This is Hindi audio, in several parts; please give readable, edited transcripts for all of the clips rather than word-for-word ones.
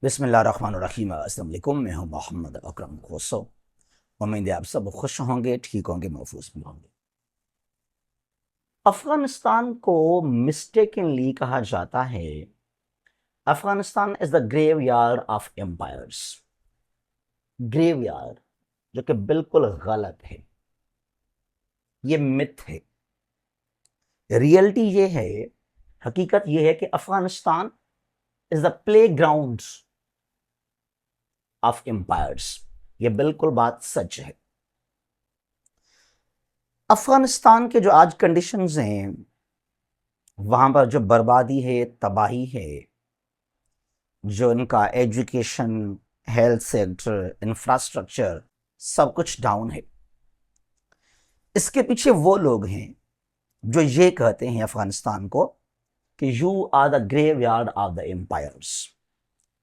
बिस्मिल्लाहिर्रहमानिर्रहीम। अस्सलाम वालेकुम। मैं हूं मोहम्मद अकरम खोसो। उम्मीद है आप सब खुश होंगे, ठीक होंगे, महफूज भी होंगे। अफगानिस्तान को मिस्टेकनली कहा जाता है Afghanistan is the graveyard of empires. Graveyard, जो कि बिल्कुल गलत है, ये मिथ है। रियलिटी ये है, हकीकत ये है कि Afghanistan is the playground of empires. ये बिल्कुल बात सच है। अफगानिस्तान के जो आज कंडीशंस हैं, वहां पर जो बर्बादी है, तबाही है, जो इनका एजुकेशन, हेल्थ सेक्टर, इंफ्रास्ट्रक्चर, सब कुछ डाउन है। इसके पीछे वो लोग हैं जो ये कहते हैं अफगानिस्तान को कि you are the graveyard of the empires.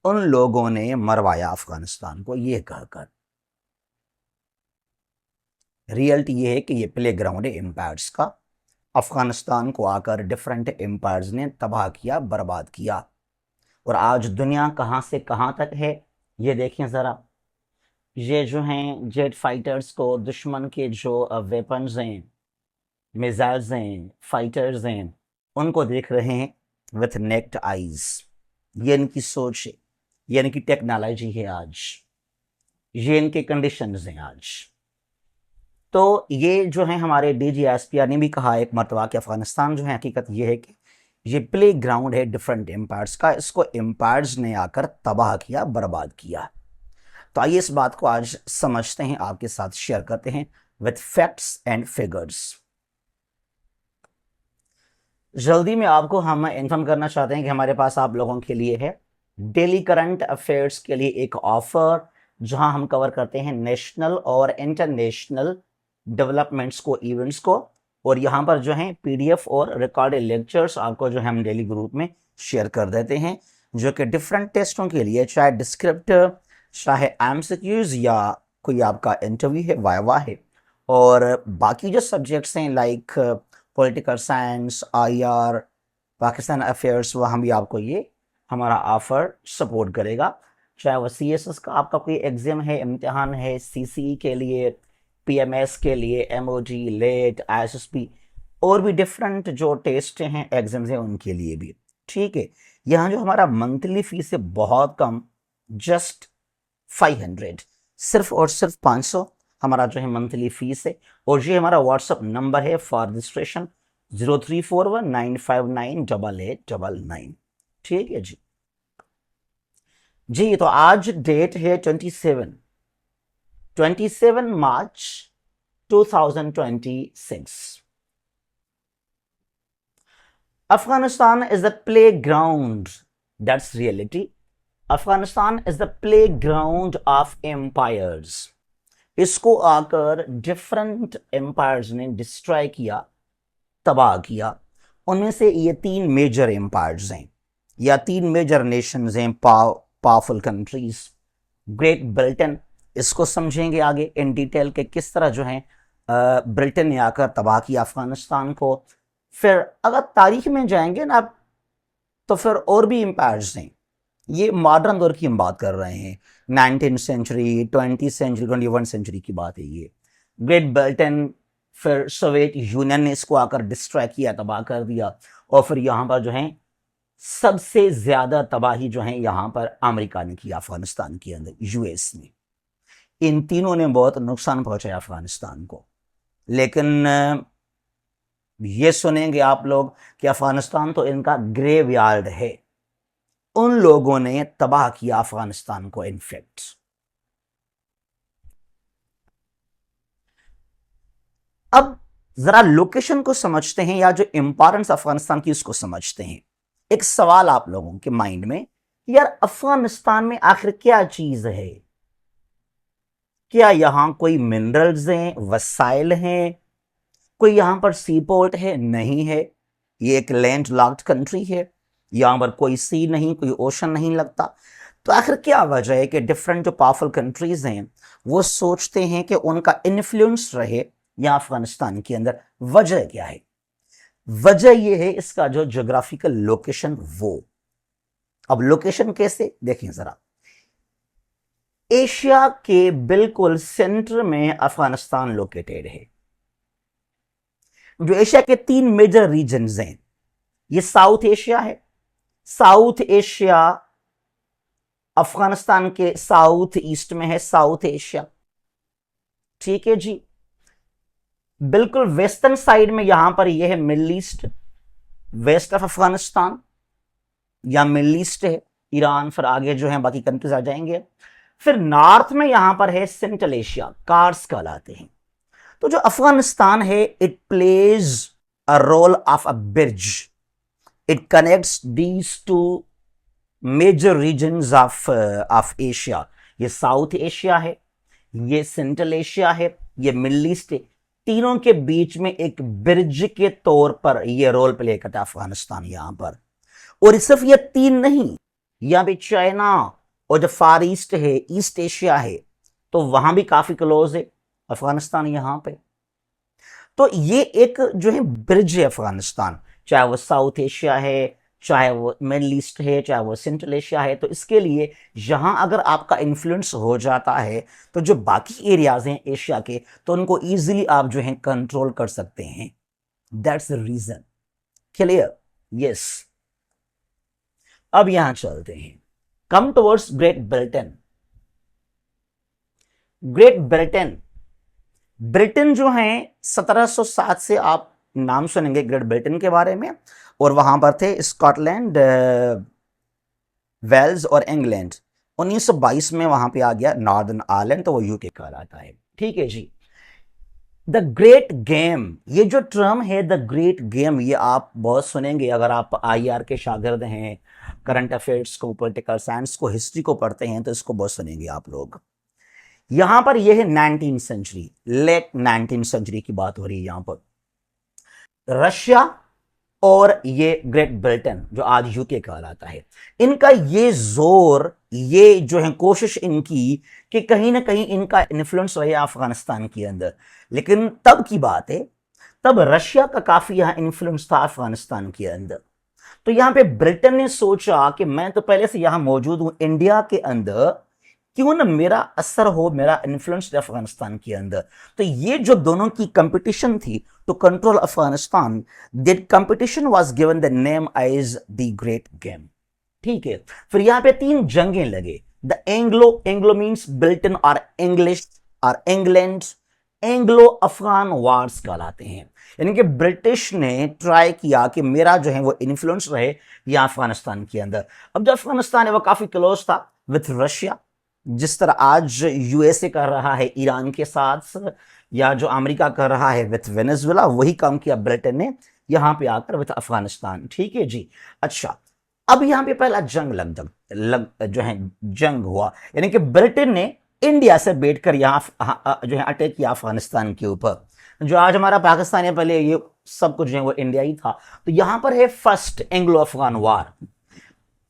उन लोगों ने मरवाया अफगानिस्तान को ये कहकर। रियलिटी ये है कि ये प्ले ग्राउंड है एम्पायर्स का। अफगानिस्तान को आकर डिफरेंट एम्पायर्स ने तबाह किया, बर्बाद किया। और आज दुनिया कहां से कहां तक है, ये देखें जरा। ये जो हैं जेट फाइटर्स को, दुश्मन के जो वेपन्स हैं, मिसाइल्स हैं, फाइटर्स हैं, उनको देख रहे हैं विथ नेक्ड आईज। ये इनकी सोच है, ये इनकी टेक्नोलॉजी है आज, ये इनके कंडीशंस हैं आज। तो ये जो है हमारे DGSPR ने भी कहा एक मरतबा कि अफगानिस्तान जो है, हकीकत ये है कि ये प्ले ग्राउंड है डिफरेंट एम्पायर्स का। इसको एम्पायर्स ने आकर तबाह किया, बर्बाद किया। तो आइए इस बात को आज समझते हैं, आपके साथ शेयर करते हैं विथ फैक्ट्स एंड फिगर्स। जल्दी में आपको हम इन्फॉर्म करना चाहते हैं कि हमारे पास आप लोगों के लिए है डेली करंट अफेयर्स के लिए एक ऑफर, जहां हम कवर करते हैं नेशनल और इंटरनेशनल डेवलपमेंट्स को, इवेंट्स को। और यहाँ पर जो है PDF और रिकॉर्डेड लेक्चर्स आपको जो है हम डेली ग्रुप में शेयर कर देते हैं, जो कि डिफरेंट टेस्टों के लिए, चाहे डिस्क्रिप्टिव, चाहे MCQs, या कोई आपका इंटरव्यू है, वाइवा है, और बाकी जो सब्जेक्ट्स हैं like political science, IR, Pakistan affairs, वहाँ भी आपको ये हमारा ऑफर सपोर्ट करेगा। चाहे वो CSS का आपका कोई एग्जाम है, इम्तिहान है, CCE के लिए, PMS के लिए, MOD, लेट, ISSP, और भी डिफरेंट जो टेस्ट हैं, एग्जाम्स हैं, उनके लिए भी। ठीक है। यहाँ जो हमारा मंथली फीस है बहुत कम, जस्ट 500, सिर्फ और सिर्फ 500 हमारा जो है मंथली फीस है। और ये हमारा व्हाट्सअप नंबर है फॉर रजिस्ट्रेशन 034195988899। ठीक है जी। जी, तो आज डेट है 27 मार्च 2026। Afghanistan is the playground. That's reality. Afghanistan is the playground of empires. इसको आकर डिफरेंट एम्पायर्स ने डिस्ट्रॉय किया, तबाह किया। उनमें से ये 3 मेजर एम्पायर्स हैं, या 3 मेजर नेशंस हैं, पावरफुल कंट्रीज। ग्रेट ब्रिटेन, इसको समझेंगे आगे इन डिटेल के किस तरह जो है ब्रिटेन ने आकर तबाह किया अफगानिस्तान को। फिर अगर तारीख में जाएंगे ना, तो फिर और भी एम्पायर्स हैं। ये मॉडर्न दौर की हम बात कर रहे हैं, 19th century, 20th century, 21st century की बात है ये। ग्रेट ब्रिटेन, फिर सोवियत यूनियन ने इसको आकर डिस्ट्रॉय किया, तबाह कर दिया। और फिर यहाँ पर जो है सबसे ज्यादा तबाही जो है यहाँ पर अमेरिका ने किया, अफगानिस्तान के अंदर US ने। इन तीनों ने बहुत नुकसान पहुंचाया अफगानिस्तान को। लेकिन ये सुनेंगे आप लोग कि अफगानिस्तान तो इनका ग्रेवयार्ड है। उन लोगों ने तबाह किया अफगानिस्तान को। इनफैक्ट अब जरा लोकेशन को समझते हैं, या जो इंपॉर्टेंस अफगानिस्तान की उसको समझते हैं। एक सवाल आप लोगों के माइंड में, यार अफगानिस्तान में आखिर क्या चीज है? क्या यहां कोई मिनरल्स हैं, वसाइल हैं? कोई यहां पर सी पोर्ट है? नहीं है। ये एक लैंड लॉक्ड कंट्री है, यहां पर कोई सी नहीं, कोई ओशन नहीं लगता। तो आखिर क्या वजह है कि डिफरेंट जो पावरफुल कंट्रीज हैं वो सोचते हैं कि उनका इन्फ्लुएंस रहे यहाँ अफगानिस्तान के अंदर? वजह क्या है? वजह यह है इसका जो ज्योग्राफिकल लोकेशन, वो। अब लोकेशन कैसे, देखें जरा। एशिया के बिल्कुल सेंटर में अफगानिस्तान लोकेटेड है। जो एशिया के 3 मेजर रीजन्स हैं, ये साउथ एशिया है। साउथ एशिया अफगानिस्तान के साउथ ईस्ट में है, साउथ एशिया। ठीक है जी। बिल्कुल वेस्टर्न साइड में यहां पर यह है middle east, west of Afghanistan या मिडल ईस्ट है, ईरान, फिर आगे जो है बाकी कंट्रीज आ जाएंगे। फिर नॉर्थ में यहां पर है सेंट्रल एशिया, कार्स कहलाते हैं। तो जो अफगानिस्तान है, it plays a role of a bridge, it connects these two major regions of Asia. ये साउथ एशिया है, ये सेंट्रल एशिया है, ये मिडल ईस्ट है। तीनों के बीच में एक ब्रिज के तौर पर यह रोल प्ले करता है अफगानिस्तान यहां पर। और सिर्फ ये 3 नहीं, यहां पे चाइना और जो फार ईस्ट है, ईस्ट एशिया है, तो वहां भी काफी क्लोज है अफगानिस्तान यहां पे। तो ये एक जो है ब्रिज है अफगानिस्तान, चाहे वो साउथ एशिया है, चाहे वो मिडल ईस्ट है, चाहे वो सेंट्रल एशिया है। तो इसके लिए यहां अगर आपका इन्फ्लुएंस हो जाता है तो जो बाकी एरियाज हैं एशिया के, तो उनको इजीली आप जो है कंट्रोल कर सकते हैं। That's the reason. Clear? Yes. अब यहां चलते हैं, come towards Great Britain. Great Britain, Britain जो है 1707 से आप नाम सुनेंगे ग्रेट ब्रिटेन के बारे में। और वहां पर थे स्कॉटलैंड, वेल्स और इंग्लैंड। 1922 में वहां पे आ गया नॉर्दर्न आयरलैंड, तो वो यूके कहलाता है। ठीक है जी। द ग्रेट गेम, ये जो टर्म है द ग्रेट गेम, ये आप बहुत सुनेंगे अगर आप आईआर के शागिर्द हैं, करंट अफेयर्स को, पॉलिटिकल साइंस को, हिस्ट्री को पढ़ते हैं, तो इसको बहुत सुनेंगे आप लोग। यहां पर यह है 19th century, late 19th century की बात हो रही है यहां पर। रशिया और ये ग्रेट ब्रिटेन जो आज यूके कहलाता है, इनका ये जोर, ये जो है कोशिश इनकी कि कहीं ना कहीं इनका इन्फ्लुएंस रहे अफगानिस्तान के अंदर। लेकिन तब की बात है, तब रशिया का काफी यहां इन्फ्लुएंस था अफगानिस्तान के अंदर। तो यहां पे ब्रिटेन ने सोचा कि मैं तो पहले से यहां मौजूद हूं इंडिया के अंदर, क्यों ना मेरा असर हो, मेरा इन्फ्लुएंस अफगानिस्तान के अंदर। तो ये जो दोनों की कंपटीशन थी to control Afghanistan, that competition was given the name as the great game. ठीक है। फिर यहां पे 3 जंगें लगे। The Anglo, Anglo means Britain और इंग्लिश और इंग्लैंड, एंग्लो अफगान वार्स कहलाते हैं। यानी कि ब्रिटिश ने ट्राई किया कि मेरा जो है वो इन्फ्लुएंस रहे या अफगानिस्तान के अंदर। अब जो अफगानिस्तान है वो काफी क्लोज था विथ रशिया, जिस तरह आज यूएसए कर रहा है ईरान के साथ, या जो अमेरिका कर रहा है विथ वेनेजुएला, वही काम किया ब्रिटेन ने यहां पे आकर विथ अफगानिस्तान। ठीक है जी। अच्छा, अब यहां पे पहला जंग जो है जंग हुआ, यानी कि ब्रिटेन ने इंडिया से बैठकर यहां जो है अटैक किया अफगानिस्तान के ऊपर। जो आज हमारा पाकिस्तान है, पहले ये सब कुछ जो है वो इंडिया ही था। तो यहां पर है फर्स्ट एंग्लो अफगान वार,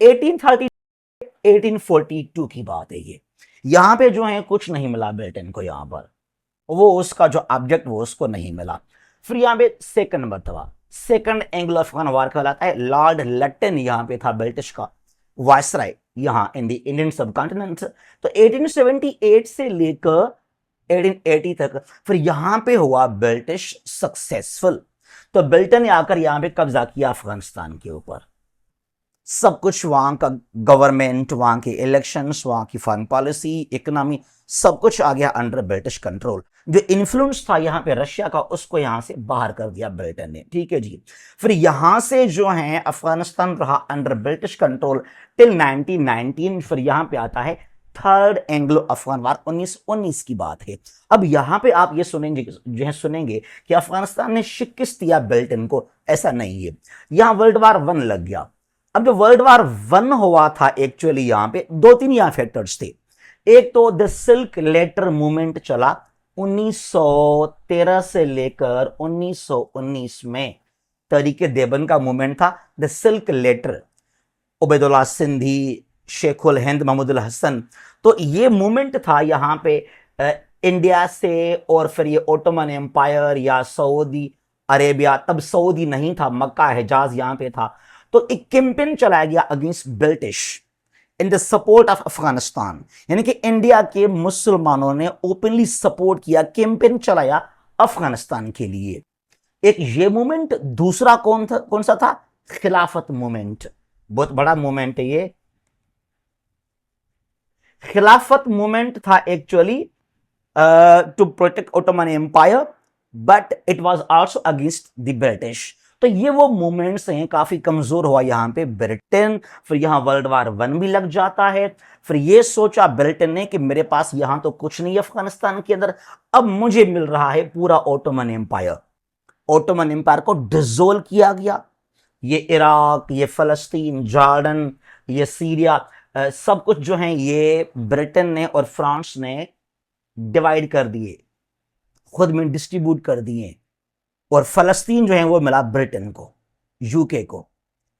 1842 की बात है ये। यहां पे जो है कुछ नहीं मिला ब्रिटेन को, यहां पर वो उसका जो ऑब्जेक्ट वो उसको नहीं मिला। फिर यहां पे सेकंड मरतबा, सेकंड एंग्लो अफगान वार कहलाता है। लॉर्ड लट्टन यहां पे था ब्रिटिश का वायसराय यहां इन द इंडियन सब कॉन्टिनेंट। तो 1878 से लेकर 1880 तक फिर यहां पे हुआ ब्रिटिश सक्सेसफुल। तो ब्रिटेन ने आकर यहां पे कब्जा किया अफगानिस्तान के ऊपर। सब कुछ वहां का गवर्नमेंट, वहां के इलेक्शंस, वहां की फॉरेन पॉलिसी, इकोनॉमी, सब कुछ आ गया अंडर ब्रिटिश कंट्रोल। जो इन्फ्लुएंस था यहां पे रशिया का, उसको यहां से बाहर कर दिया ब्रिटेन ने। ठीक है जी। फिर यहां से जो है अफगानिस्तान रहा अंडर ब्रिटिश कंट्रोल टिल 1919। फिर यहां पे आता है थर्ड एंग्लो अफगान वार, 1919 की बात है। अब यहां पे आप ये सुनेंगे कि अफगानिस्तान ने शिकस्त दिया ब्रिटेन को, ऐसा नहीं है। यहां वर्ल्ड वार 1 लग गया। अब जो वर्ल्ड वार 1 हुआ था, एक्चुअली यहां पे 2-3 यहां फैक्टर्स थे। एक तो द सिल्क लेटर मूवमेंट चला 1913 से लेकर 1919 में, तरीके देबन का मूवमेंट था the silk letter, Ubaidullah Sindhi, Shaikhul Hind Mahmudul Hasan. तो ये मूवमेंट था यहां पे इंडिया से, और फिर ये ओटोमन एम्पायर या सऊदी अरेबिया, तब सऊदी नहीं था, मक्का हिजाज यहां पे था। तो एक कैंपेन चलाया गया against British in the support of Afghanistan, यानी कि इंडिया के मुसलमानों ने ओपनली सपोर्ट किया, कैंपेन चलाया अफगानिस्तान के लिए। एक ये मूवमेंट, दूसरा कौन सा था? खिलाफत मूवमेंट। बहुत बड़ा मूवमेंट है ये। खिलाफत मूवमेंट था actually to protect Ottoman empire, but it was also against the British. तो ये वो मूवमेंट्स हैं, काफी कमजोर हुआ यहां पे ब्रिटेन। फिर यहां वर्ल्ड वार 1 भी लग जाता है। फिर ये सोचा ब्रिटेन ने कि मेरे पास यहां तो कुछ नहीं है अफगानिस्तान के अंदर, अब मुझे मिल रहा है पूरा ओटोमन एम्पायर। ओटोमन एम्पायर को डिसोल्व किया गया। ये इराक, ये फलस्तीन, जॉर्डन, ये सीरिया, सब कुछ जो है ये ब्रिटेन ने और फ्रांस ने डिवाइड कर दिए, खुद में डिस्ट्रीब्यूट कर दिए। और फलस्तीन जो है वो मिला ब्रिटेन को, यूके को।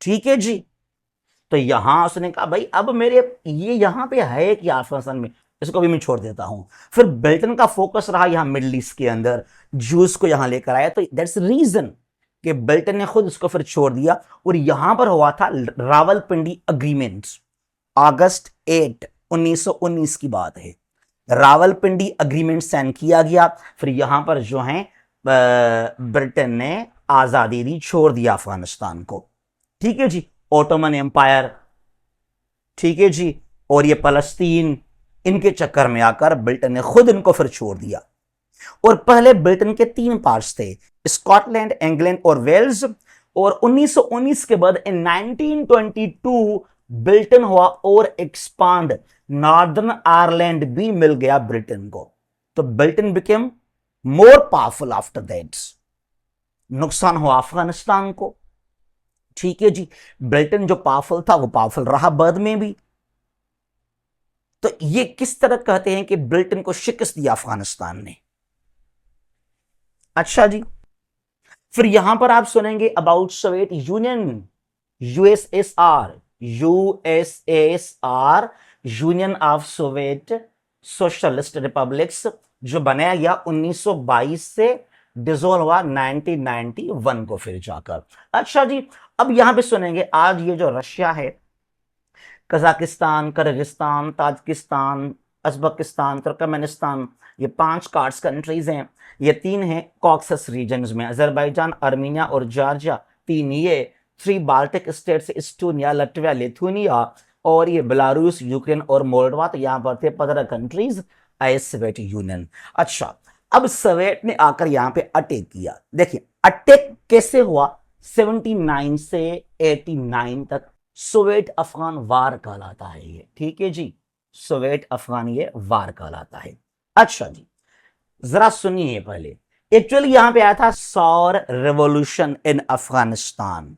ठीक है जी। तो यहां उसने कहा भाई अब मेरे ये यहां पे है कि अफगानिस्तान में, इसको भी मैं छोड़ देता हूं। फिर ब्रिटेन का फोकस रहा यहां मिडिल ईस्ट के अंदर, जूस को यहां लेकर आया। तो दैट्स रीजन कि ब्रिटेन ने खुद इसको फिर छोड़ दिया। और यहां पर हुआ था रावलपिंडी अग्रीमेंट, अगस्त 8 1919 की बात है। रावलपिंडी अग्रीमेंट साइन किया गया। फिर यहां पर जो है ब्रिटेन ने आजादी दी, छोड़ दिया अफगानिस्तान को। ठीक है जी। ओटोमन एम्पायर, ठीक है जी, और ये फलस्तीन, इनके चक्कर में आकर ब्रिटेन ने खुद इनको फिर छोड़ दिया। और पहले ब्रिटेन के 3 पार्ट्स थे, स्कॉटलैंड, इंग्लैंड और वेल्स। और 1919 के बाद इन 1922 ब्रिटेन हुआ और एक्सपांड, नॉर्दर्न आयरलैंड भी मिल गया ब्रिटेन को। तो Britain became more powerful after that. नुकसान हुआ अफगानिस्तान को। ठीक है जी। ब्रिटेन जो पावरफुल था वो पावरफुल रहा बाद में भी। तो ये किस तरह कहते हैं कि ब्रिटेन को शिकस्त दिया अफगानिस्तान ने। अच्छा जी। फिर यहां पर आप सुनेंगे about Soviet union, USSR, USSR, union of Soviet socialist republics, जो बनाया गया 1922 से, डिसॉल्व हुआ 1991 को फिर जाकर। अच्छा जी। अब यहां पे सुनेंगे आज ये जो रशिया है, कजाकिस्तान, किर्गिस्तान, ताजिकिस्तान, अजबकिस्तान, तुर्कमेनिस्तान, ये 5 कार्ड्स कंट्रीज हैं। ये 3 हैं कॉक्सस रीजन्स में, अजरबैजान, आर्मीनिया और जॉर्जिया। 3 ये, 3 बाल्टिक स्टेट्स, इस्टोनिया, लटविया, लिथुनिया, और ये बेलारूस, यूक्रेन और मोल्डोवा। तो यहां पर थे 15 कंट्रीज एज सोवियत यूनियन। अच्छा, अब सोवियत ने आकर यहां पे अटैक किया। देखिए अटैक कैसे हुआ। 79 से 89 तक सोवियत अफगान वार कहलाता है ये। ठीक है जी। सोवियत अफगान ये वार कहलाता है। अच्छा जी, जरा सुनिए पहले। एक्चुअली यहां पे आया था सौर रेवोल्यूशन इन अफगानिस्तान,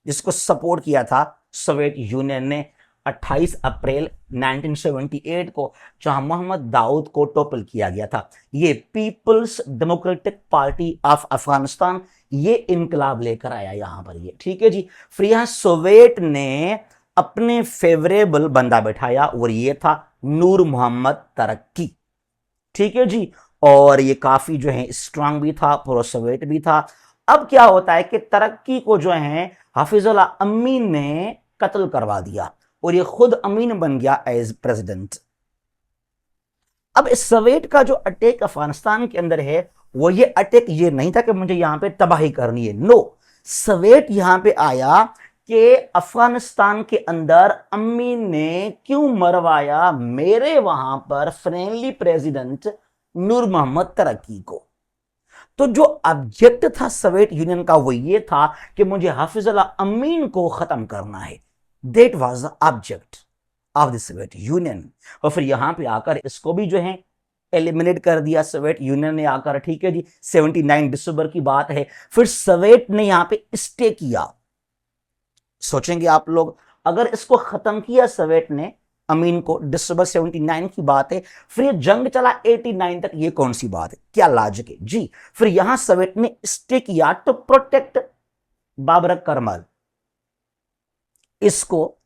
जिसको सपोर्ट किया था सोवियत यूनियन ने 28 अप्रैल 1978 को, जहां मोहम्मद दाऊद को टॉपल किया गया था। ये peoples democratic party of Afghanistan ये इनकलाब लेकर आया यहां पर ये। ठीक है जी। फिर यहां सोवियत ने अपने फेवरेबल बंदा बैठाया और ये था नूर मोहम्मद तरक्की। ठीक है जी। और ये काफी जो है स्ट्रांग भी था, प्रो सोवियत भी था। अब क्या होता है कि तरक्की को जो है हफीजुल्लाह अमीन ने कत्ल करवा दिया और ये खुद अमीन बन गया एज प्रेसिडेंट। अब इस सोवियत का जो अटैक अफगानिस्तान के अंदर है, वो ये अटैक ये नहीं था कि मुझे यहां पे तबाही करनी है। नो, सोवियत यहां पे आया कि अफगानिस्तान के अंदर अमीन ने क्यों मरवाया मेरे वहां पर फ्रेंडली प्रेसिडेंट नूर मोहम्मद तरक्की को। तो जो ऑब्जेक्ट था सोवियत यूनियन का वो ये था कि मुझे हाफिजुल्लाह अमीन को खत्म करना है। That was the object of the Soviet union. और फिर यहां पे आकर इसको भी जो है एलिमिनेट कर दिया सोवियत यूनियन ने आकर। ठीक है जी। 79 दिसंबर की बात है। फिर सोवियत ने यहां पे स्टे किया। सोचेंगे आप लोग, अगर इसको खत्म किया सोवियत ने अमीन को, दिसंबर 79 की बात है, फिर ये जंग चला 89 तक, ये कौन सी बात है, क्या लॉजिक है जी। फिर यहां सोवियत ने स्टे किया टू प्रोटेक्ट बाबर करमल, इसको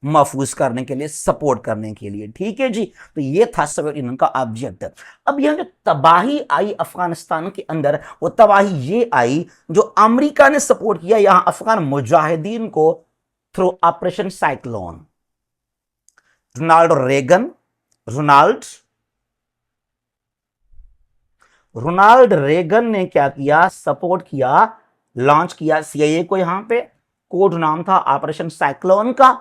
महफूज करने के लिए, सपोर्ट करने के लिए। ठीक है जी। तो ये था सोवियत यूनियन का ऑब्जेक्ट। अब यहां जो तबाही आई अफगानिस्तान के अंदर, वो तबाही ये आई जो अमेरिका ने सपोर्ट किया यहां अफगान मुजाहिदीन को through operation cyclone. Ronald Reagan ने क्या किया, सपोर्ट किया, लॉन्च किया सीआईए को। यहां पे कोड नाम था ऑपरेशन साइक्लोन का।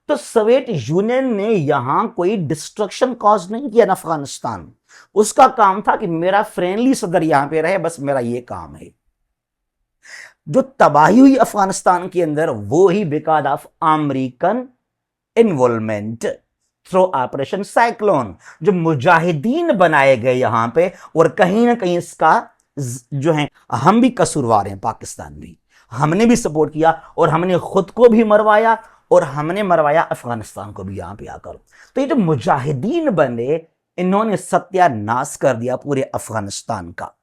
तो सोवियत यूनियन ने यहां कोई डिस्ट्रक्शन कॉज नहीं किया ना अफगानिस्तान। उसका काम था कि मेरा फ्रेंडली सदर यहां पे रहे, बस मेरा ये काम है। जो तबाही हुई अफगानिस्तान के अंदर वो ही because of American involvement through operation Cyclone. जो मुजाहिदीन बनाए गए यहां पे, और कहीं ना कहीं इसका जो है हम भी कसूरवार हैं, पाकिस्तान भी, हमने भी सपोर्ट किया और हमने खुद को भी मरवाया और हमने मरवाया अफगानिस्तान को भी यहां पे आकर। तो ये जो मुजाहिदीन बने, इन्होंने सत्यानाश कर दिया पूरे अफगानिस्तान का।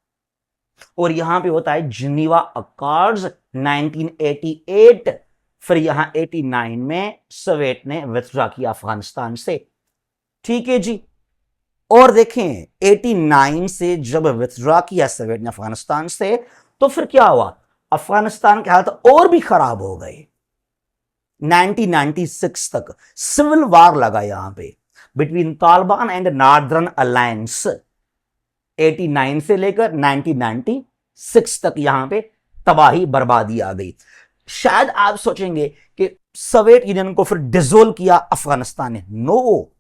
और यहां पे होता है जिनीवा अकॉर्ड्स 1988। फिर यहां 89 में सोवियत ने विथड्रॉ किया अफगानिस्तान से। ठीक है जी। और देखें 89 से जब विथड्रॉ किया सोवियत ने अफगानिस्तान से, तो फिर क्या हुआ, अफगानिस्तान के हालत और भी खराब हो गए। 1996 तक सिविल वार लगा यहां पे between Taliban and northern alliance. 89 से लेकर 1996 तक यहां पे तबाही बर्बादी आ गई। शायद आप सोचेंगे कि सोवियत यूनियन को फिर डिसोल्व किया अफगानिस्तान ने। नो,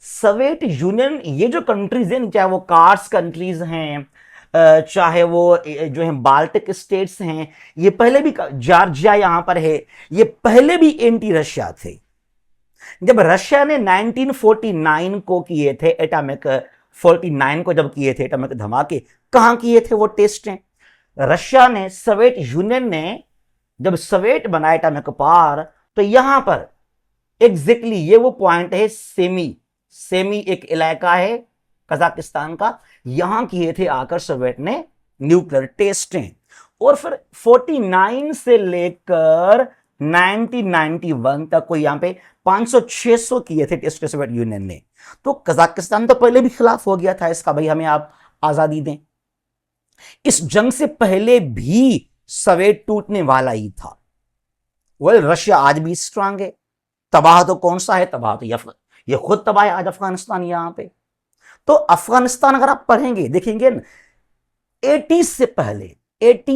सोवियत यूनियन ये जो कंट्रीज हैं, चाहे वो कार्स कंट्रीज हैं, चाहे वो जो है बाल्टिक स्टेट्स हैं, ये पहले भी, जॉर्जिया यहां पर है, ये पहले भी एंटी रशिया थे। जब रशिया ने 1949 को किए थे एटॉमिक 49 को जब किए थे एटॉमिक धमाके, कहां किए थे वो टेस्ट हैं? रशिया ने, सोवियत यूनियन ने जब सोवियत बनाया एटॉमिक पावर, तो यहां पर एग्जैक्टली ये वो पॉइंट है, सेमी एक इलाका है कजाकिस्तान का, यहां किए थे आकर सोवियत ने न्यूक्लियर टेस्टें। और फिर 49 से लेकर 1991 तक कोई यहां पे 500-600 किए थे टेस्ट सोवियत यूनियन ने। तो कजाकिस्तान तो पहले भी खिलाफ हो गया था इसका, भाई हमें आप आजादी दें। इस जंग से पहले भी सोवियत टूटने वाला ही था। रशिया आज भी स्ट्रांग है। तबाह तो कौन सा है, तबाह तो ये खुद तबाह है आज अफगानिस्तान यहां पे। तो अफगानिस्तान अगर आप पढ़ेंगे, देखेंगे 80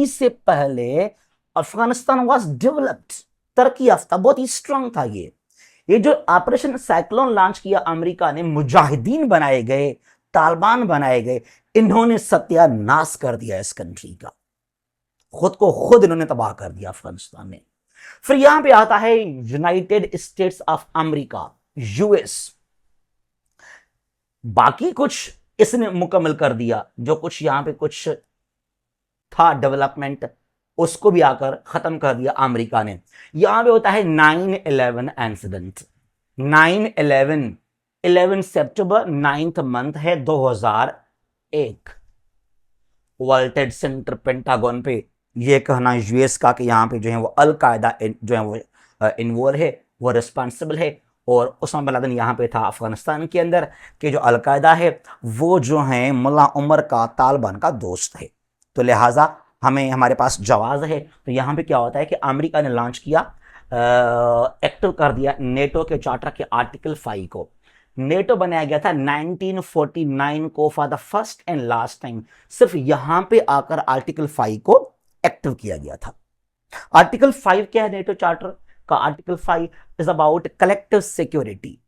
से पहले अफगानिस्तान वाज डेवलप्ड, तरक्की याफ्ता, बहुत ही स्ट्रांग था। ये जो ऑपरेशन साइक्लोन लॉन्च किया अमेरिका ने, मुजाहिदीन बनाए गए, तालिबान बनाए गए, इन्होंने सत्यानाश कर दिया इस कंट्री का, खुद को खुद इन्होंने तबाह कर दिया अफगानिस्तान ने। फिर यहां पे आता है United states of America, US. बाकी कुछ इसने मुकम्मल कर दिया, जो कुछ यहां पे कुछ था डेवलपमेंट, उसको भी आकर खत्म कर दिया अमेरिका ने। यहां पे होता है 9/11 इंसिडेंट। 11 सितंबर 9th मंथ है 2001। वर्ल्ड ट्रेड सेंटर पेंटागन पे ये कहना यूएस का कि यहां पे जो है वो अल कायदा जो है वो इन्वॉल्व है, वो रिस्पॉन्सिबल है। और उस्मा बिन लादेन यहां पे था अफगानिस्तान के अंदर, कि जो अल कायदा है वो जो है मुल्ला उमर का तालिबान का दोस्त है। तो लिहाजा हमें, हमारे पास जवाज है। तो यहां पे क्या होता है कि अमेरिका ने लॉन्च किया, एक्टिव कर दिया नेटो के चार्टर के आर्टिकल 5 को। नेटो बनाया गया था 1949 को for the first and last time. सिर्फ यहां पे आकर आर्टिकल 5 को एक्टिव किया गया था। आर्टिकल 5 क्या है नेटो चार्टर का? Article 5 is about collective security.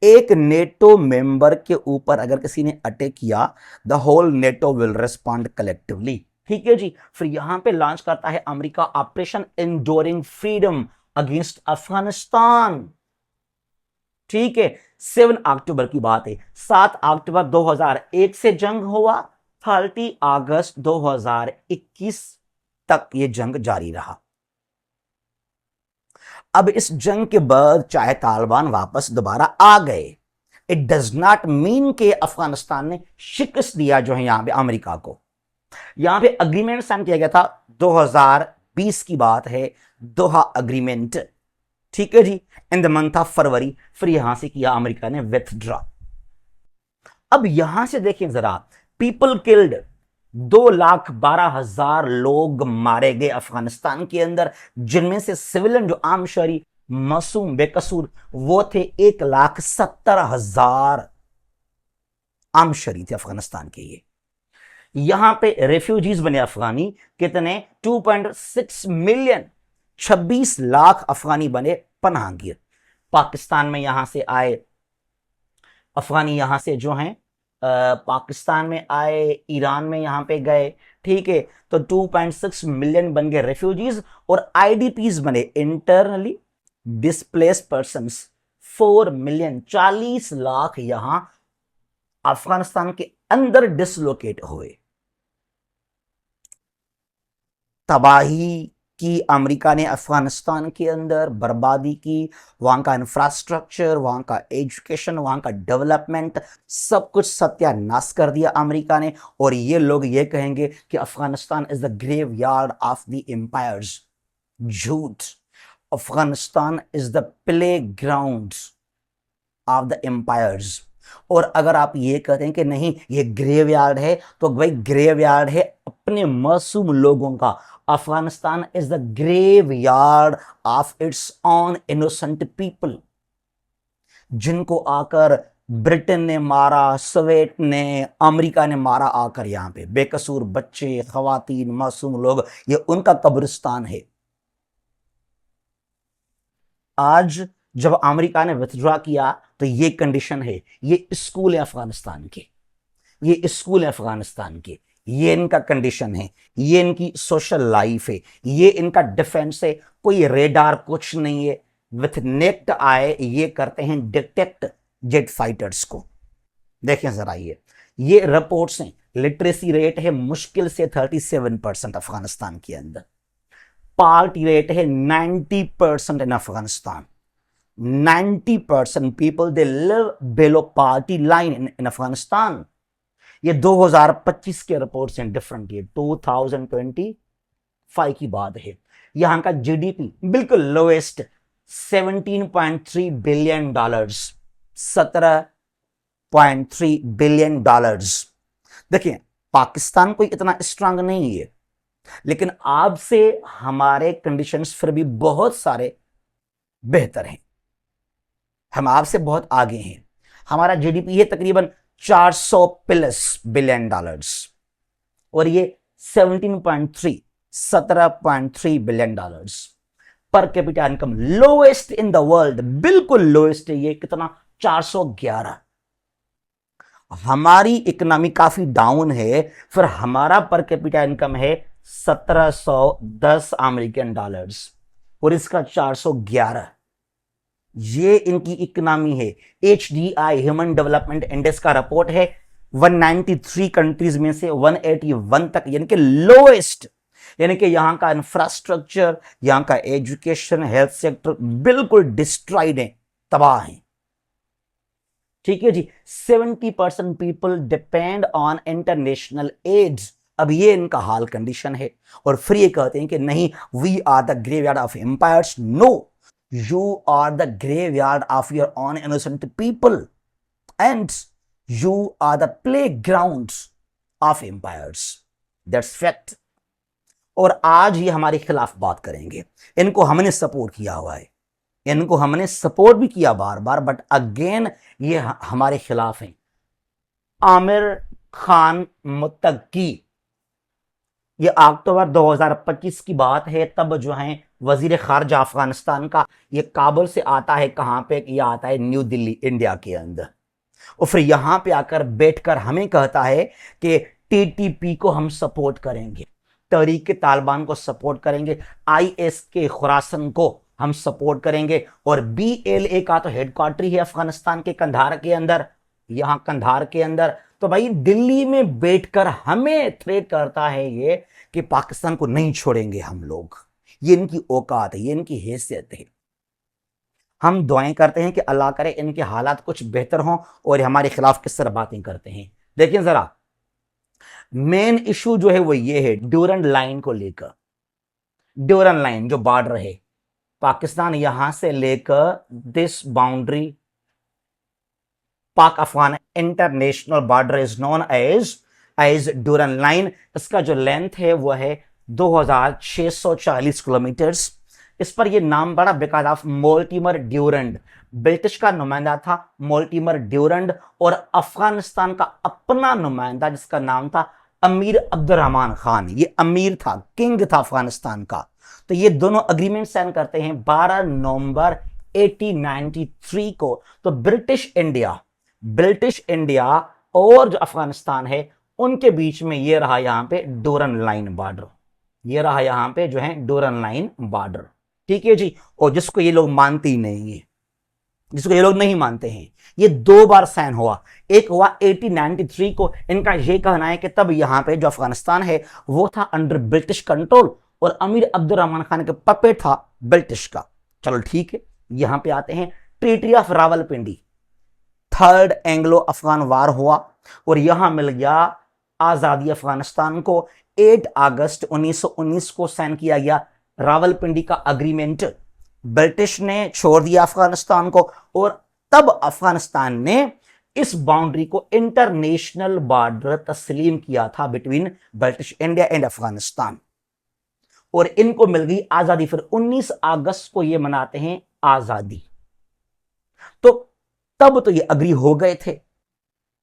एक नेटो मेंबर के ऊपर अगर किसी ने अटैक किया, the whole NATO will respond collectively. ठीक है जी। फिर यहां पे लॉन्च करता है America operation enduring freedom against Afghanistan. ठीक है, 7 अक्टूबर की बात है। 7 अक्टूबर 2001 से जंग हुआ, 30 अगस्त 2021 तक यह जंग जारी रहा। अब इस जंग के बाद चाहे तालिबान वापस दोबारा आ गए, इट डज नॉट मीन के अफगानिस्तान ने शिकस्त दिया जो है यहां पे अमेरिका को। यहां पे अग्रीमेंट साइन किया गया था, 2020 की बात है, दोहा अग्रीमेंट। ठीक है जी, in the month of February. फिर यहां से किया अमेरिका ने विथड्रॉ। अब यहां से देखें जरा, पीपल किल्ड, 2,12,000 लोग मारे गए अफगानिस्तान के अंदर, जिनमें से सिविलियन जो आम शहरी मासूम बेकसूर वो थे 1,70,000 आम शरीर थे अफगानिस्तान के। ये यहां पे रेफ्यूजीज बने अफगानी कितने 2.6 मिलियन, 26 लाख अफगानी बने पनाहगीर। पाकिस्तान में यहां से आए अफगानी, यहां से जो हैं पाकिस्तान में आए, ईरान में यहां पे गए, ठीक है। तो 2.6 मिलियन बन गए रेफ्यूजीज और आईडीपीज बने internally displace persons 4 million, 40 lakh यहां अफगानिस्तान के अंदर डिसलोकेट हुए। तबाही की अमेरिका ने अफगानिस्तान के अंदर, बर्बादी की, वहां का इंफ्रास्ट्रक्चर, वहां का एजुकेशन, वहां का डेवलपमेंट, सब कुछ सत्यानाश कर दिया अमेरिका ने। और ये लोग ये कहेंगे कि Afghanistan is the graveyard of the empires. झूठ। Afghanistan is the playground of the empires. और अगर आप ये कहते हैं कि नहीं ये ग्रेव यार्ड है, तो भाई ग्रेव यार्ड है अपने मासूम लोगों का। Afghanistan is the graveyard of its own innocent people, जिनको आकर ब्रिटेन ने मारा, सोवियत ने, अमेरिका ने मारा आकर यहां पे। बेकसूर बच्चे, खवातीन, मासूम लोग, ये उनका कब्रिस्तान है। आज जब अमेरिका ने विथड्रॉ किया तो ये कंडीशन है। ये स्कूल है अफगानिस्तान के, ये स्कूल है अफगानिस्तान के, ये इनका कंडीशन है, ये इनकी सोशल लाइफ है, ये इनका डिफेंस है। कोई रेडार कुछ नहीं है, विथ नेक्ड आए ये करते हैं डिटेक्ट जेट फाइटर्स को। देखें जरा ये रिपोर्ट्स हैं। लिटरेसी रेट है मुश्किल से 37% अफगानिस्तान के अंदर। पार्टी रेट है 90% in Afghanistan. 90% people they live below poverty line in Afghanistan. ये 2025 के रिपोर्ट्स हैं, डिफरेंट। ये 2025 की बात है। यहां का जीडीपी बिल्कुल lowest 17.3 billion dollars, 17.3 billion dollars. देखिए पाकिस्तान कोई इतना स्ट्रांग नहीं है, लेकिन आपसे हमारे कंडीशंस फिर भी बहुत सारे बेहतर हैं। हम आपसे बहुत आगे हैं। हमारा जीडीपी है तकरीबन 400 प्लस बिलियन डॉलर्स और ये 17.3 billion dollars. Per capita income lowest in the world, बिल्कुल लोएस्ट है ये। कितना? 411। हमारी इकोनॉमी काफी डाउन है, फिर हमारा पर कैपिटा इनकम है 1710 अमेरिकन डॉलर्स और इसका 411। ये इनकी इकोनॉमी है। HDI ह्यूमन डेवलपमेंट इंडेक्स का रिपोर्ट है 193 कंट्रीज में से 181 तक, यानी कि लोएस्ट। यानी कि यहां का इंफ्रास्ट्रक्चर, यहां का एजुकेशन, हेल्थ सेक्टर बिल्कुल डिस्ट्रॉयड है, तबाह है। ठीक है जी। 70% people depend on international aid. अब ये इनका हाल कंडीशन है। और फिर ये कहते हैं कि नहीं we are the graveyard of empires. No, you are the graveyard of your own innocent people and you are the playgrounds of empires. That's fact. और आज ये हमारे खिलाफ बात करेंगे। इनको हमने सपोर्ट किया हुआ है, इनको हमने सपोर्ट भी किया बार बार, बट अगेन ये हमारे खिलाफ हैं। आमिर खान मुत्तकी, ये अक्टूबर 2025 की बात है। तब जो है वजीर खारजा अफगानिस्तान का, ये काबुल से आता है, कहां पे? ये आता है न्यू दिल्ली, इंडिया के अंदर। और फिर यहां पे आकर बैठकर हमें कहता है कि TTP को हम सपोर्ट करेंगे, तहरीक तालिबान को सपोर्ट करेंगे, IS के खुरासन को हम सपोर्ट करेंगे। और BLA का तो हेडक्वार्टर है अफगानिस्तान के कंधार के अंदर, यहां कंधार के अंदर। तो भाई दिल्ली में बैठकर हमें थ्रेट करता है ये कि पाकिस्तान को नहीं छोड़ेंगे हम लोग। ये इनकी औकात है, ये इनकी हैसियत है। हम दुआएं करते हैं कि अल्लाह करे इनके हालात कुछ बेहतर हों और हमारे खिलाफ किस तरह बातें करते हैं। देखिए जरा, मेन इशू जो है वो ये है ड्यूरंड लाइन को लेकर। ड्यूरंड लाइन जो बॉर्डर है पाकिस्तान, यहां से लेकर this boundary Pak Afghan international border is known as Durand line. इसका जो लेंथ है वो है 2640 किलोमीटर्स। इस पर यह नाम पड़ा because of Mortimer Durand. British का नुमाइंदा था मोर्टिमर ड्यूरेंट और अफगानिस्तान का अपना नुमाइंदा जिसका नाम था अमीर अब्दुर्रहमान खान। ये अमीर था, किंग था अफगानिस्तान का। तो ये दोनों अग्रीमेंट साइन करते हैं 12 नवंबर 1893 को। तो ब्रिटिश इंडिया और जो अफगानिस्तान है उनके बीच में ये रहा यहां पे डोरन लाइन बॉर्डर। ये रहा यहां पे जो है डोरन लाइन बॉर्डर, ठीक है जी। और जिसको ये लोग मानते ही नहीं है, जिसको ये लोग नहीं मानते हैं, ये 2 बार साइन हुआ। एक हुआ 1893 को। इनका ये कहना है कि तब यहां पे जो अफगानिस्तान है वो था अंडर ब्रिटिश कंट्रोल और अमीर अब्दुर्रहमान खान के पपेट था ब्रिटिश का। चलो ठीक है, यहां पे आते हैं treaty of Rawalpindi. Third Anglo Afghan war हुआ और यहां मिल गया आजादी अफगानिस्तान को। 8 अगस्त 1919 को साइन किया गया रावलपिंडी का अग्रीमेंट। ब्रिटिश ने छोड़ दिया अफगानिस्तान को और तब अफगानिस्तान ने इस बाउंड्री को इंटरनेशनल बॉर्डर तस्लीम किया था between British India and Afghanistan और इनको मिल गई आजादी। फिर 19 अगस्त को ये मनाते हैं आजादी। तो तब तो ये अग्री हो गए थे।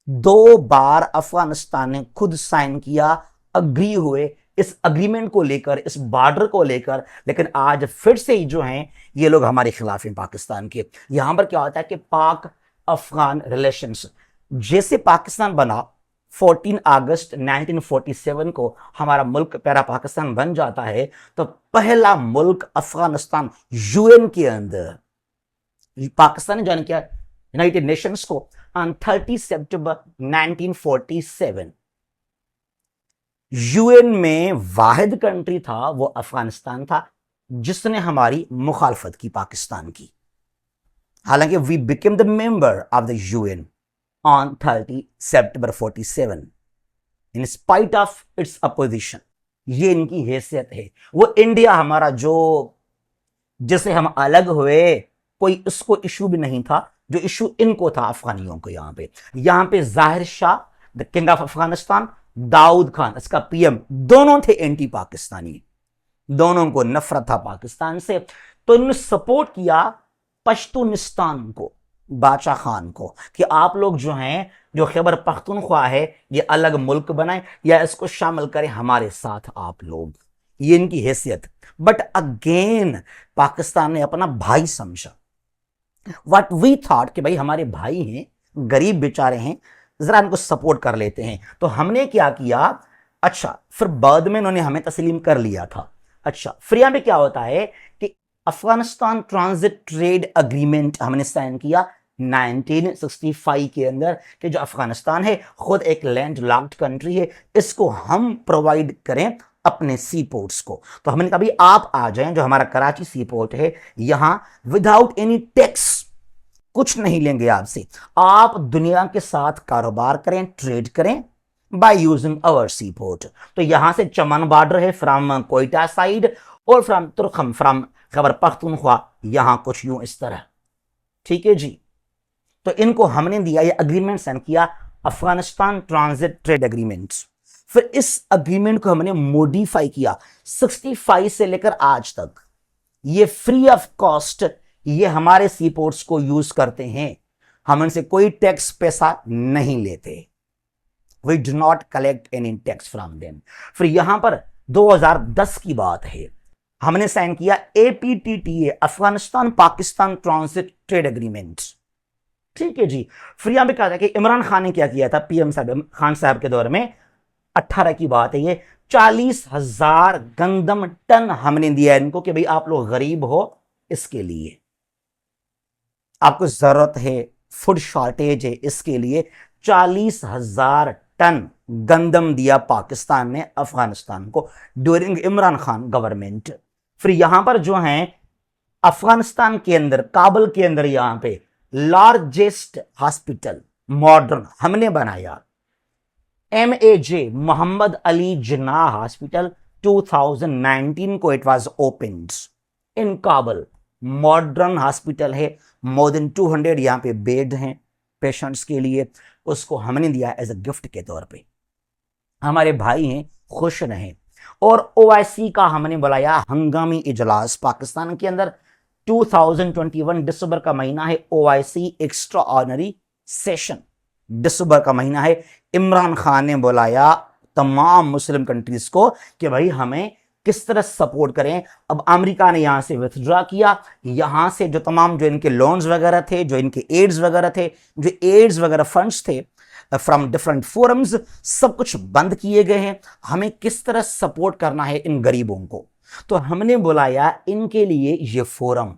2 बार अफगानिस्तान ने खुद साइन किया, अग्री हुए इस अग्रीमेंट को लेकर, इस बॉर्डर को लेकर। लेकिन आज फिर से ही जो हैं ये लोग हमारे खिलाफ हैं पाकिस्तान के। यहां पर क्या होता है कि पाक अफगान रिलेशंस, जैसे पाकिस्तान बना 14 अगस्त 1947 को हमारा मुल्क पैरा पाकिस्तान बन जाता है, तो पहला मुल्क अफगानिस्तान यूएन के अंदर, पाकिस्तान ने ज्वाइन किया यूनाइटेड नेशंस को ऑन 30 सितंबर 1947। यूएन में वाहिद कंट्री था वो अफगानिस्तान था जिसने हमारी मुखालफत की पाकिस्तान की। हालांकि we became the member of the UN on 30 सितंबर 47 in spite of its opposition. ये इनकी हैसियत है। वो इंडिया हमारा जो जिससे हम अलग हुए, कोई इसको इशू भी नहीं था। जो इशू इनको था अफगानियों को। यहां पे Zahir Shah the king of Afghanistan, Daoud Khan इसका पीएम, दोनों थे एंटी पाकिस्तानी, दोनों को नफरत था पाकिस्तान से। तो इन्होंने सपोर्ट किया पश्तूनिस्तान को, बादशाह खान को, कि आप लोग जो हैं, जो खैबर पख्तूनख्वा है, ये अलग मुल्क बनाए या इसको शामिल करें हमारे साथ आप लोग। ये इनकी हैसियत। बट अगेन पाकिस्तान ने अपना भाई समझा। व्हाट वी थॉट कि भाई हमारे भाई हैं, गरीब बेचारे हैं, जरा इनको सपोर्ट कर लेते हैं। तो हमने क्या किया, अच्छा फिर बाद में इन्होंने हमें तस्लीम कर लिया था। अच्छा फिर यहां पे क्या होता है कि अफगानिस्तान ट्रांजिट ट्रेड अग्रीमेंट हमने साइन किया 1965 के अंदर कि जो अफगानिस्तान है खुद एक लैंड लॉक्ड कंट्री है, इसको हम प्रोवाइड करें अपने सी पोर्ट्स को। तो हमने कहा भाई आप आ जाएं, जो हमारा कराची सी पोर्ट है यहां विदाउट एनी टैक्स, कुछ नहीं लेंगे आपसे, आप दुनिया के साथ कारोबार करें, ट्रेड करें by using our sea port. तो यहां से चमन बॉर्डर है फ्रॉम कोयटा साइड और फ्रॉम तुर्खम फ्रॉम खैबर पख्तूनख्वा, यहां कुछ यूं इस तरह, ठीक है जी। तो इनको हमने दिया, ये अग्रीमेंट साइन किया, अफगानिस्तान ट्रांजिट ट्रेड एग्रीमेंट। फिर इस अग्रीमेंट को हमने मॉडिफाई किया 65 से लेकर आज तक। ये फ्री ऑफ कॉस्ट ये हमारे सी पोर्ट्स को यूज करते हैं, हम इनसे कोई टैक्स पैसा नहीं लेते। We do not collect any tax from them. फिर यहां पर 2010 की बात है, हमने साइन किया APTTA, Afghanistan Pakistan transit trade agreement, ठीक है जी। फिर यहां पे कहा था कि इमरान खान ने क्या किया था, PM साहब खान साहब के दौर में, 18 की बात है ये, 40,000 गंदम टन हमने दिया इनको कि भाई आप लोग गरीब हो, इसके लिए आपको जरूरत है, फूड शॉर्टेज है, इसके लिए 40,000 टन गंदम दिया पाकिस्तान ने अफगानिस्तान को ड्यूरिंग इमरान खान गवर्नमेंट। फिर यहां पर जो है अफगानिस्तान के अंदर, काबुल के अंदर यहां पे लार्जेस्ट हॉस्पिटल मॉडर्न हमने बनाया, MAJ मोहम्मद अली जिन्ना हॉस्पिटल 2019 को it was opened in Kabul. Modern hospital है, मोर देन 200 यहां पे बेड हैं पेशेंट्स के लिए, उसको हमने दिया एज अ गिफ्ट के तौर पे। हमारे भाई हैं, खुश रहें। और ओआईसी का हमने बुलाया हंगामी इजलास पाकिस्तान के अंदर। 2021 दिसंबर का महीना है, ओआईसी एक्स्ट्रा ऑर्डिनरी सेशन दिसंबर का महीना है। इमरान खान ने बुलाया तमाम मुस्लिम कंट्रीज को कि भाई हमें किस तरह सपोर्ट करें। अब अमेरिका ने यहां से विथड्रॉ किया, यहां से जो तमाम जो इनके लोन्स वगैरह थे, जो इनके एड्स वगैरह थे, जो एड्स वगैरह फंड्स थे फ्रॉम डिफरेंट फोरम्स, सब कुछ बंद किए गए हैं। हमें किस तरह सपोर्ट करना है इन गरीबों को, तो हमने बुलाया इनके लिए ये फोरम।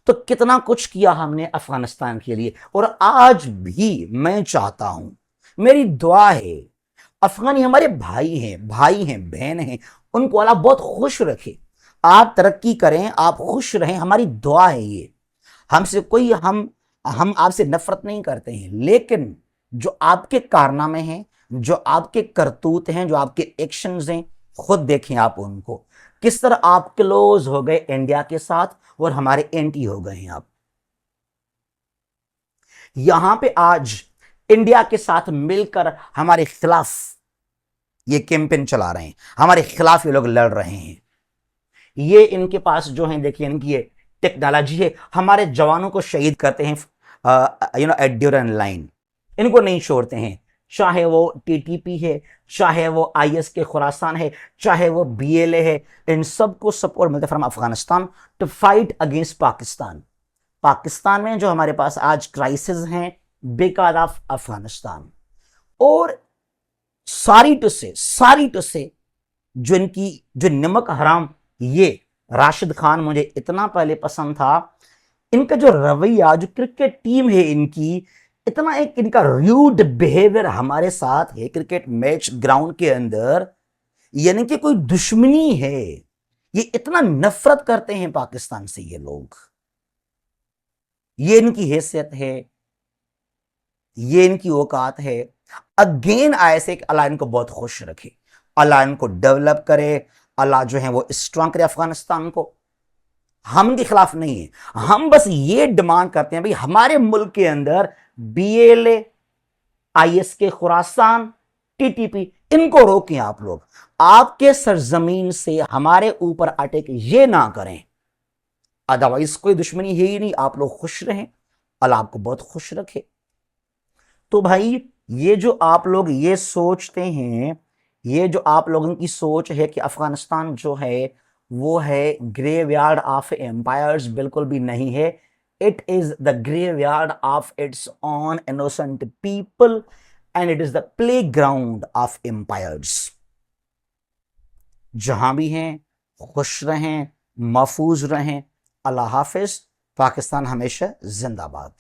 तो कितना कुछ किया हमने अफगानिस्तान के लिए। और आज भी मैं चाहता हूं, मेरी दुआ है, अफगानी हमारे भाई हैं बहन हैं, उनको अल्लाह बहुत खुश रखे, आप तरक्की करें, आप खुश रहें, हमारी दुआ है ये। हमसे कोई हम आपसे नफरत नहीं करते हैं, लेकिन जो आपके कारनामे हैं, जो आपके करतूत हैं, जो आपके एक्शंस हैं, खुद देखें आप उनको, किस तरह आप क्लोज हो गए इंडिया के साथ और हमारे एंटी हो गए हैं आप। यहां पे आज इंडिया के साथ मिलकर हमारे खिलाफ ये कैंपेन चला रहे हैं, हमारे खिलाफ ये लोग लड़ रहे हैं। ये इनके पास जो है, देखिए इनकी ये टेक्नोलॉजी है, हमारे जवानों को शहीद करते हैं एट ड्यूरेंट लाइन, इनको नहीं छोड़ते हैं। चाहे वो टीटीपी है, चाहे वो आईएस के खुरासान है, चाहे वो बीएलए है, इन सबको सपोर्ट मिलता है from Afghanistan to fight against Pakistan. Pakistan में जो हमारे पास आज क्राइसिस हैं बिकॉज ऑफ अफगानिस्तान। और सारी टू से जो इनकी जो नमक हराम, ये राशिद खान मुझे इतना पहले पसंद था, इनका जो रवैया, जो क्रिकेट टीम है इनकी, इतना एक इनका रूड बिहेवियर हमारे साथ है क्रिकेट मैच ग्राउंड के अंदर, यानी कि कोई दुश्मनी है। ये इतना नफरत करते हैं पाकिस्तान से ये लोग। ये इनकी हैसियत है, ये इनकी औकात है। अगेन ऐसे कि अल्लाह इनको बहुत खुश रखे, अल्लाह इनको डेवलप करे, अल्लाह जो है वो स्ट्रांग करे अफगानिस्तान को। हम इनके खिलाफ नहीं है, हम बस ये डिमांड करते हैं भाई हमारे मुल्क के अंदर बीएलए, आईएस के खुरासान, टीटीपी, इनको रोकें आप लोग। आपके सरजमीन से हमारे ऊपर अटैक ये ना करें, अदरवाइज कोई दुश्मनी है ही नहीं। आप लोग खुश रहें, अल्लाह आपको बहुत खुश रखे। तो भाई ये जो आप लोग ये सोचते हैं, ये जो आप लोगों की सोच है कि अफगानिस्तान जो है वो है ग्रेवयार्ड ऑफ एम्पायर्स, बिल्कुल भी नहीं है। It is the graveyard of its own innocent people and it is the playground of empires. जहां भी हैं खुश रहें, महफूज रहें। अल्लाह हाफिज। पाकिस्तान हमेशा जिंदाबाद।